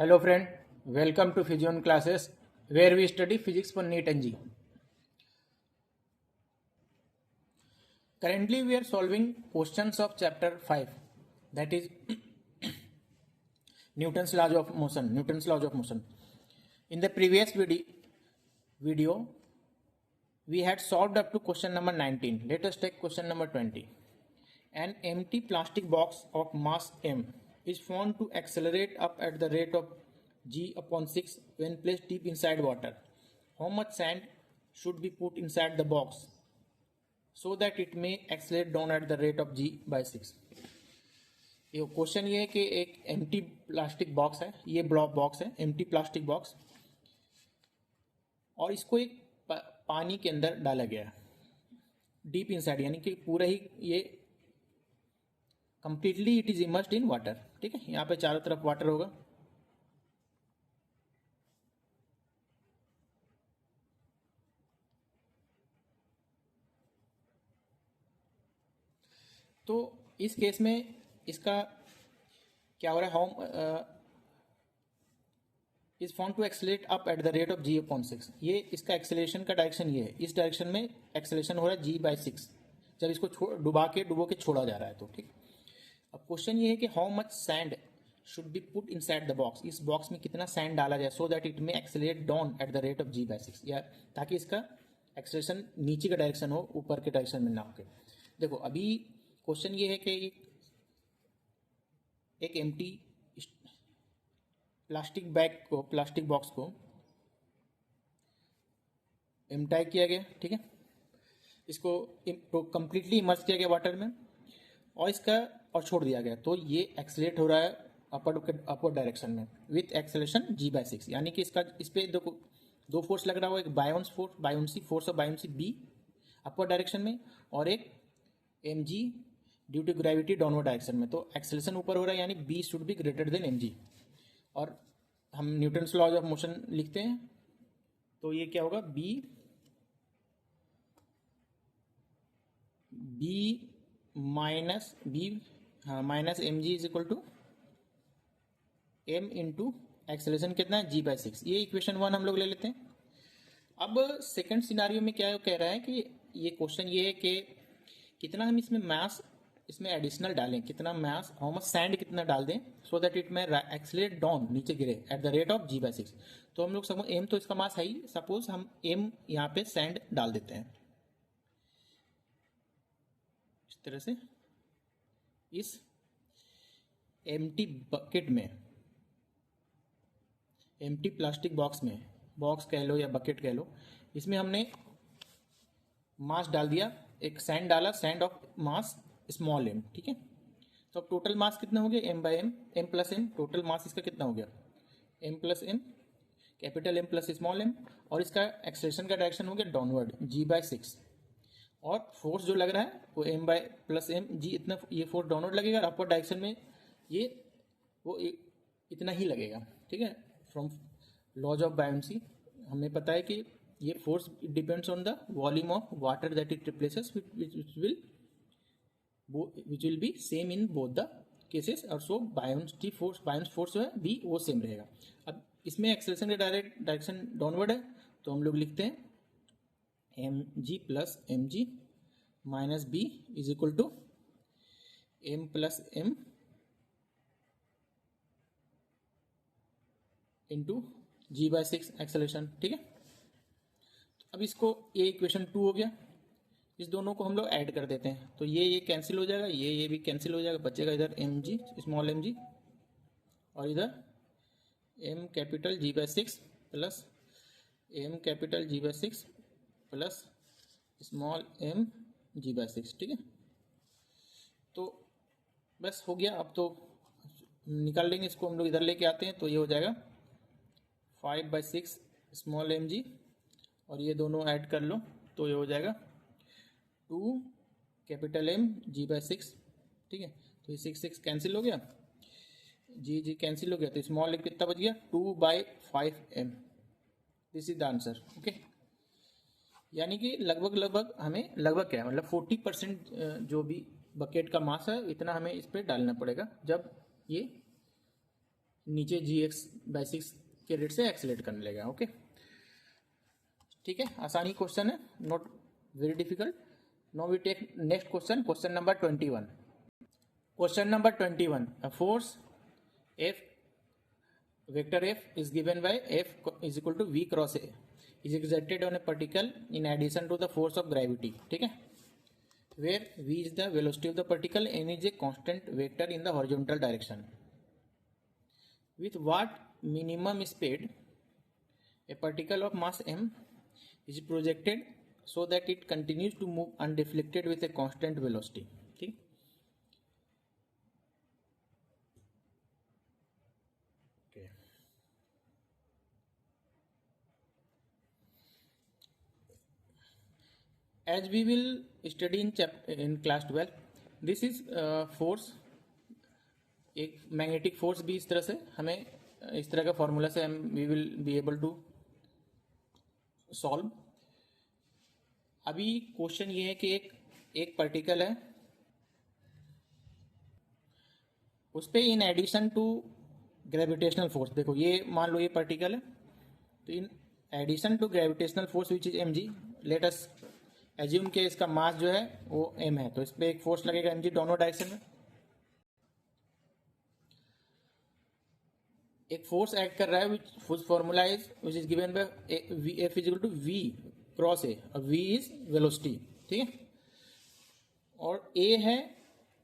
Hello friend, welcome to Physion classes where we study physics for NEET and G. Currently we are solving questions of chapter 5, that is Newton's laws of motion. In the previous video we had solved up to question number 19. Let us take question number 20. An empty plastic box of mass m is found to accelerate up at the rate of g upon 6 when placed deep inside water. How much sand should be put inside the box so that it may accelerate down at the rate of g by 6? ये question ये है कि एक empty plastic box है, ये block box है, empty plastic box, और इसको एक पानी के अंदर डाला गया है डीप इनसाइड, यानी कि पूरा ही ये completely it is immersed in water. ठीक है, यहाँ पे चारों तरफ वाटर होगा. तो इस केस में इसका क्या हो रहा है, how is found to accelerate up at the rate of G upon 6. ये इसका एक्सेलरेशन का डायरेक्शन ये है, इस डायरेक्शन में एक्सेलरेशन हो रहा है जी बाई 6 जब इसको डुबो के छोड़ा जा रहा है. तो ठीक, अब क्वेश्चन ये है कि how much sand should be put inside the box, इस बॉक्स में कितना सैंड डाला जाए so that it may accelerate down at the rate of G by 6, या ताकि इसका एक्सेलरेशन नीचे का डायरेक्शन हो, ऊपर के डायरेक्शन में ना हो. देखो अभी क्वेश्चन ये है कि एक एम्प्टी प्लास्टिक बॉक्स को एम्प्टाई किया गया. ठीक है, इसको तो कंप्लीटली इमर्स किया गया वाटर में और छोड़ दिया गया. तो ये एक्सेलरेट हो रहा है अपवर्ड डायरेक्शन में विथ एक्सेलरेशन जी बाई 6, यानी कि इस पे दो फोर्स लग रहा हो, एक buoyancy force of buoyancy B upward direction में और एक M G due to gravity downward direction में. तो एक्सेलरेशन ऊपर हो रहा है, यानी B should be greater than M G. और हम न्यूटन्स लॉज ऑफ मोशन लिखते हैं, तो ये क्या होगा, B minus M G is equal to M into acceleration कितना है, जी बाई 6. ये इक्वेशन 1 हम लोग ले लेते हैं. अब सेकंड सिनारियो में क्या कह रहा है कि ये क्वेश्चन ये है कि कितना हम इसमें मास इसमें एडिशनल डालें, कितना मास, हाउ मच सैंड कितना डाल दें so that it may accelerate down, नीचे गिरे at the rate of G by 6. तो हम लोग सपोज एम तो इसका मास है ही, सपोज हम एम यहाँ पे सैंड डाल देते हैं इस तरह से. इस एम्प्टी बकेट में, एम्प्टी प्लास्टिक बॉक्स में, बॉक्स कह लो या बकेट कह लो, इसमें हमने मास डाल दिया, एक सैंड डाला, sand of mass small M. ठीक है, तो अब टोटल मास कितना हो गया, M by M plus M. Total mass इसका कितना हो गया, M plus M, capital M plus small M, और इसका एक्सेलरेशन का डायरेक्शन हो गया डाउनवर्ड जी बाई 6. और फोर्स जो लग रहा है वो M by plus M G, इतना ये फोर्स डाउनवर्ड लगेगा, और अपवर्ड डायरेक्शन में इतना ही लगेगा. ठीक है, फ्रॉम लॉज ऑफ बायोन्सी हमें पता है कि ये force depends on the volume of water that it replaces which will be same in both the cases. और सो बायोन्स फोर्स जो है बी वो सेम रहेगा. अब इसमें एक्सेलरेशन का डायरेक्शन डाउनवर्ड है, तो हम लोग लिखते हैं M G plus M G minus B is equal to M plus M into G by 6 acceleration. ठीक है, तो अब इसको ये इक्वेशन 2 हो गया. इस दोनों को हम लोग ऐड कर देते हैं, तो ये कैंसिल हो जाएगा, ये भी कैंसिल हो जाएगा, बचेगा इधर M G small M G और इधर M capital G by 6 plus M capital G by 6 plus small M G by 6. ठीक है, तो बस हो गया. अब तो निकाल लेंगे इसको, हम लोग इधर लेके आते हैं, तो ये हो जाएगा 5 बाई 6 स्मॉल एम जी, और ये दोनों ऐड कर लो तो ये हो जाएगा 2 कैपिटल एम जी बाई 6. ठीक है, तो ये 6 कैंसिल हो गया, जी कैंसिल हो गया, तो स्मॉल एम कितना बच गया, 2 बाई 5 एम. This is the answer. Okay, यानी कि लगभग हमें लगभग क्या है, मतलब 40% जो भी बकेट का मास है इतना हमें इस पर डालना पड़ेगा जब ये नीचे g(x/6) के रेट से एक्सेलरेट करने लगेगा। ओके, ठीक है, आसानी क्वेश्चन है, not very difficult. Now we take next question, question number 21। Question number 21, a force F, vector F is given by F is equal to V cross A is exerted on a particle in addition to the force of gravity, ठीक है, where V is the velocity of the particle, N is a constant vector in the horizontal direction. With what minimum speed a particle of mass m is projected so that it continues to move undeflected with a constant velocity, ठीक। As we will study in class 12, this is force, एक magnetic force भी इस तरह से हमें इस तरह का फॉर्मूला से हम we will be able to solve. अभी क्वेश्चन ये है कि एक पार्टिकल है, उस पर in addition to gravitational force, देखो ये मान लो ये पार्टिकल है, तो in addition to gravitational force which is mg, let us assume के इसका मास जो है वो m है, तो इस पर एक फोर्स लगेगा mg दोनों डायरेक्शन में। एक फोर्स एक्ट कर रहा है which formula is which is given by F is equal to V cross A, और V इज वेलोसिटी, ठीक है, और A है,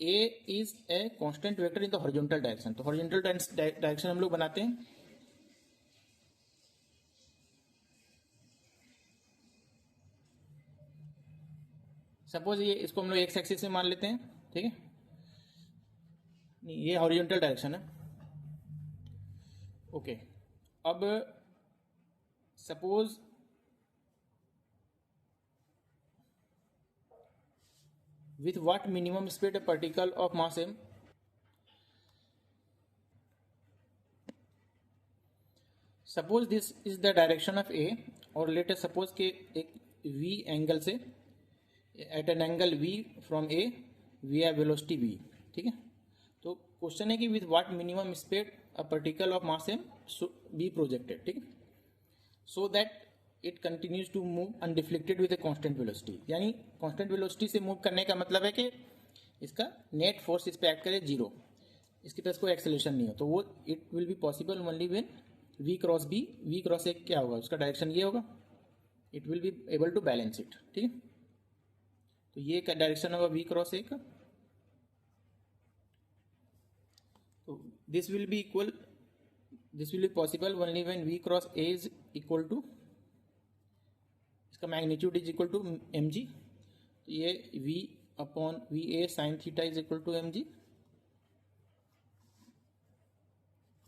A is a constant vector in the horizontal direction. तो हॉरिजॉन्टल डायरेक्शन हम लोग बनाते हैं, सपोज ये इसको हम लोग एक्स एक्सिस में मान लेते हैं, ठीक है, ये हॉरिजॉन्टल डायरेक्शन है। ओके, अब suppose with what minimum speed a particle of mass m suppose this is the direction of A, और let us suppose कि एक V एंगल से at an angle V from A we have velocity V, ठीक है। तो question है कि with what minimum speed a particle of mass m be projected, ठीक है, so that it continues to move undeflected with a constant velocity. यानी constant velocity से move करने का मतलब है कि इसका नेट फोर्स इस पे एक्ट करे जीरो, इसके पास कोई एक्सेलरेशन नहीं हो, तो वो it will be possible only when V cross B, V cross A क्या होगा, उसका डायरेक्शन ये होगा, it will be able to balance it, ठीक है। तो ये का डायरेक्शन होगा V क्रॉस A का, तो this will be possible only when V cross A is equal to, इसका magnitude is equal to mg, तो ये V upon VA sine theta is equal to mg,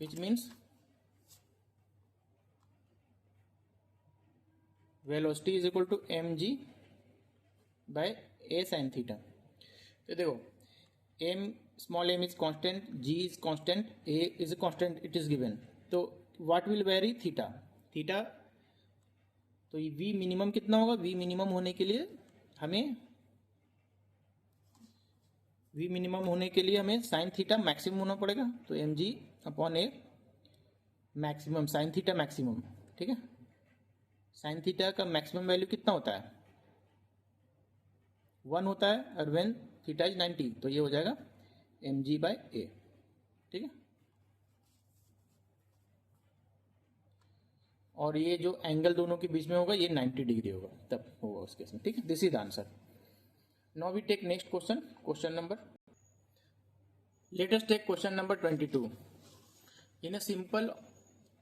which means velocity is equal to mg by A sine theta. तो देखो m small m is constant, g is constant, A is a constant, it is given, तो what will vary theta, तो ये V minimum कितना होगा, V minimum होने के लिए हमें साइन थीटा मैक्सिमम होना पड़ेगा, तो mg upon A maximum sine theta maximum, ठीक है। साइन थीटा का मैक्सिमम वैल्यू कितना होता है, 1 होता है, और व्हेन थीटा इज 90, तो ये हो जाएगा mg बाय A, ठीक है। और ये जो एंगल दोनों के बीच में होगा ये 90 डिग्री होगा, तब होगा उस केस में, ठीक है। This is the answer. Now we take next question, question number, let us take question number 22। In a simple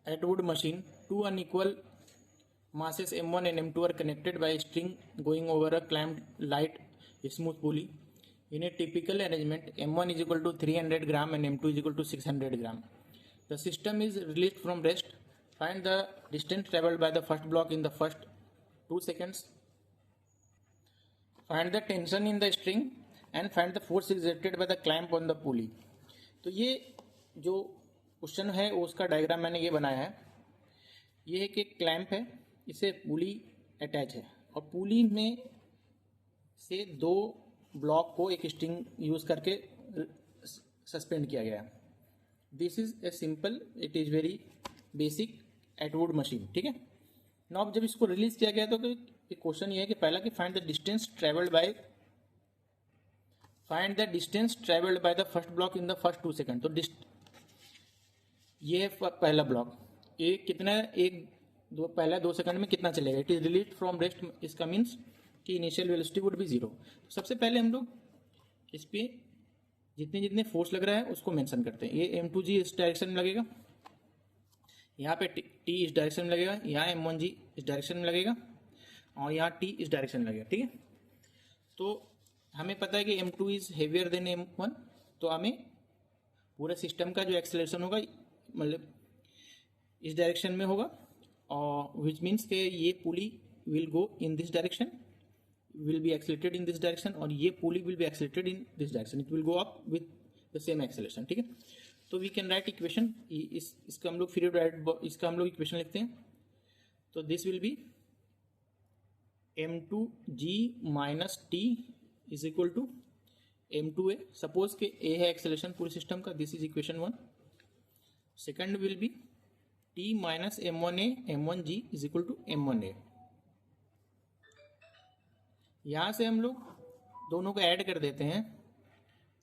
Atwood machine, two unequal masses m1 and m2 are connected by a string going over a clamped light smooth pulley. In a typical arrangement, m1 is equal to 300 gram and m2 is equal to 600 gram. The system is released from rest. Find the distance traveled by the first block in the first 2 seconds. Find the tension in the string and find the force exerted by the clamp on the pulley. तो ये जो question है उसका diagram मैंने ये बनाया है। ये है कि क्लैंप है, इसे पुली अटैच है, और पुली में से 2 ब्लॉक को एक स्ट्रिंग यूज करके सस्पेंड किया गया है। This is a simple, it is very basic Atwood machine, ठीक है। नाउ अब जब इसको रिलीज किया गया तो क्वेश्चन ये है कि पहला कि find the distance travelled by the first block in the first 2 second. तो ये है पहला ब्लॉक, ये कितना पहला 2 सेकंड में कितना चलेगा। It is release from rest, इसका मीन्स कि इनिशियल वेलोसिटी वुड बी 0। तो सबसे पहले हम लोग इस पे जितने फोर्स लग रहा है उसको मेंशन करते हैं। ये m2g इस डायरेक्शन में लगेगा, यहाँ पे t इस डायरेक्शन में लगेगा, यहाँ m1g इस डायरेक्शन में लगेगा और यहाँ t इस डायरेक्शन में लगेगा, ठीक है। तो हमें पता है कि m2 is heavier then m1, तो हमें पूरे सिस्टम का जो एक्सेलरेशन होगा मतलब इस डायरेक्शन में होगा, और विच मीन्स के ये pulley will go in this direction, will be accelerated in this direction, और ये pulley will be accelerated in this direction, it will go up with the same acceleration, ठीक है। तो we can write equation, इसका हम लोग free इसका हम लोग इक्वेशन लिखते हैं। तो this will be m2g minus t is equal to m2a। Suppose के a है एक्सेलरेशन पूरे सिस्टम का, this is equation 1। Second will be t minus m1a m1g is equal to m1a। यहाँ से हम लोग दोनों को ऐड कर देते हैं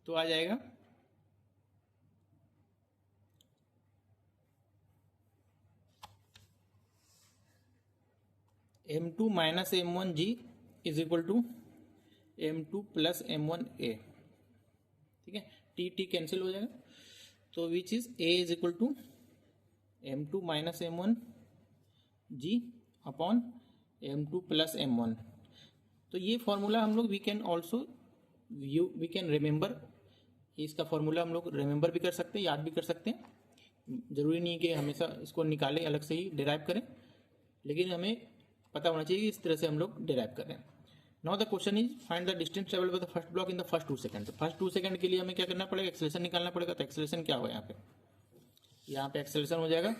तो आ जाएगा m2 minus m1g is equal to m2 plus m1a, ठीक है। t कैंसिल हो जाएगा, तो which is a is equal to m2 minus m1g upon m2 plus m1। तो ये फॉर्मूला हम लोग वी कैन रिमेंबर, इसका फॉर्मूला हम लोग रिमेंबर भी कर सकते हैं, याद भी कर सकते हैं। जरूरी नहीं है कि हमेशा इसको निकालें अलग से ही डिराइव करें, लेकिन हमें पता होना चाहिए कि इस तरह से हम लोग डिराइव कर रहे हैं। Now the question is find the distance travelled by the first block in the first 2 second. तो फर्स्ट 2 सेकंड के लिए हमें क्या करना पड़ेगा, एक्सेलरेशन निकालना पड़ेगा। तो एक्सेलरेशन क्या होगा, यहाँ पे एक्सेलरेशन हो जाएगा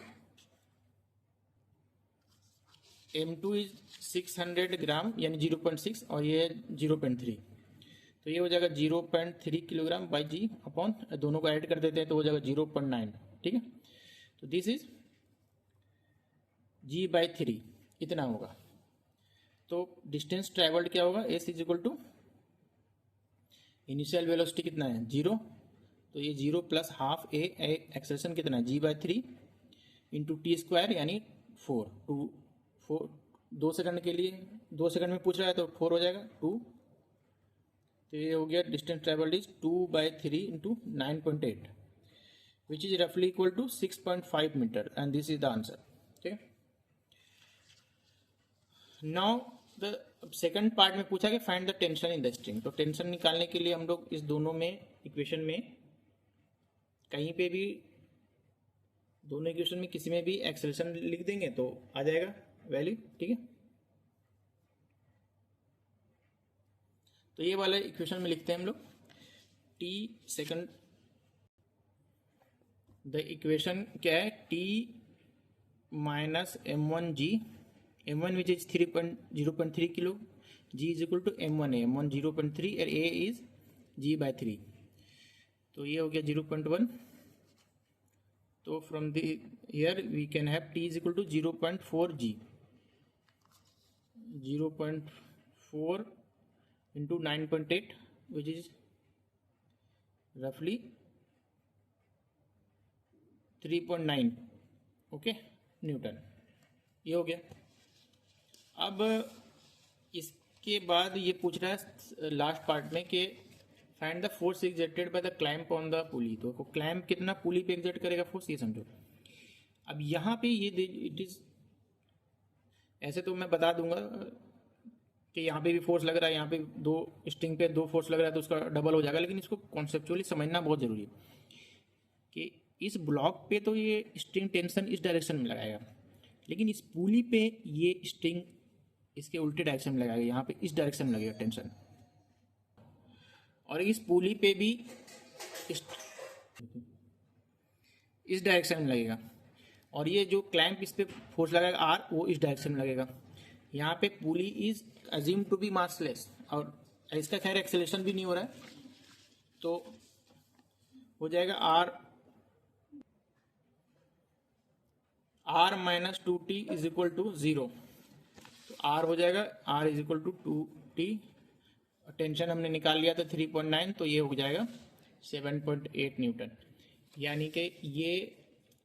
m2 इज 600 ग्राम यानी 0.6 और ये 0.3, तो ये हो जाएगा 0.3 किलोग्राम बाई जी अपॉन, दोनों को ऐड कर देते हैं तो हो जाएगा 0.9, ठीक है। तो दिस इज g बाई 3 इतना होगा। तो डिस्टेंस ट्रेवल्ड क्या होगा, s is equal to initial velocity कितना है 0, तो ये 0 प्लस हाफ a एक्सेलरेशन कितना है g by 3 into T square यानी 4 2 सेकंड के लिए 2 सेकंड में पूछ रहा है तो 4 हो जाएगा 2। तो ये हो गया distance travelled is 2 by 3 into 9.8 which is रफली equal to 6.5 metre and this is the answer, ठीक है। नाउ द सेकंड पार्ट में पूछा कि find the tension in the string. तो टेंशन निकालने के लिए हम लोग इस दोनों में इक्वेशन में कहीं पे भी दोनों इक्वेशन में किसी में भी एक्सेलरेशन लिख देंगे तो आ जाएगा वैल्यू, ठीक है। तो ये वाला इक्वेशन में लिखते हैं हम लोग t सेकंड, द इक्वेशन क्या है t minus m1g, m1 which is 0.3 kilo, g is equal to m1 0.3 और a इज g बाई 3, तो ये हो गया 0.1। तो from the here we can have t is equal to 0.4g, 0.4 into 9.8 which is roughly 3.9 okay Newton. ये हो गया। अब इसके बाद ये पूछ रहा है लास्ट पार्ट में कि find the force exerted by the clamp on the पुली। तो क्लैंप कितना पुली पे एक्सर्ट करेगा फोर्स, ये समझो। अब यहाँ पे ये इट इज ऐसे तो मैं बता दूंगा कि यहाँ पे भी फोर्स लग रहा है, यहाँ पे स्ट्रिंग पे 2 फोर्स लग रहा है तो उसका डबल हो जाएगा, लेकिन इसको कॉन्सेप्चुअली समझना बहुत जरूरी है कि इस ब्लॉक पे तो ये स्ट्रिंग टेंशन इस डायरेक्शन में लगाएगा, लेकिन इस पुली पे ये स्ट्रिंग इसके उल्टे डायरेक्शन में लगाएगा, यहाँ पे इस डायरेक्शन में लगेगा टेंशन, और इस पुली पे भी इस डायरेक्शन में लगेगा, और ये जो क्लैंप इस पे फोर्स लगाएगा आर वो इस डायरेक्शन में लगेगा। यहाँ पे pulley is assume to be massless और इसका खैर एक्सेलरेशन भी नहीं हो रहा है, तो हो जाएगा R R minus 2t is equal to 0, तो आर हो जाएगा R is equal to 2t, tension हमने निकाल लिया था 3.9, तो ये हो जाएगा 7.8 न्यूटन। यानी कि ये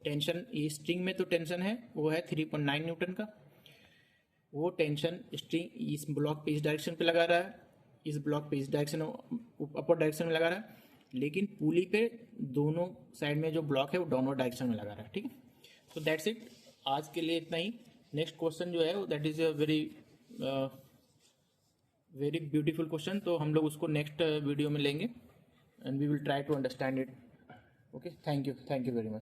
टेंशन, ये स्ट्रिंग में तो टेंशन है वो है 3.9 न्यूटन का, वो टेंशन स्ट्रिंग इस ब्लॉक पे इस डायरेक्शन पे लगा रहा है, इस ब्लॉक पे इस डायरेक्शन अपर डायरेक्शन में लगा रहा है, लेकिन पुली पे दोनों साइड में जो ब्लॉक है वो डाउनवर्ड डायरेक्शन में लगा रहा है। ठीक है, तो दैट्स इट, आज के लिए इतना ही। नेक्स्ट क्वेश्चन जो है that is a very very beautiful question, तो हम लोग उसको नेक्स्ट वीडियो में लेंगे and we will try to understand it. Okay, thank you very much.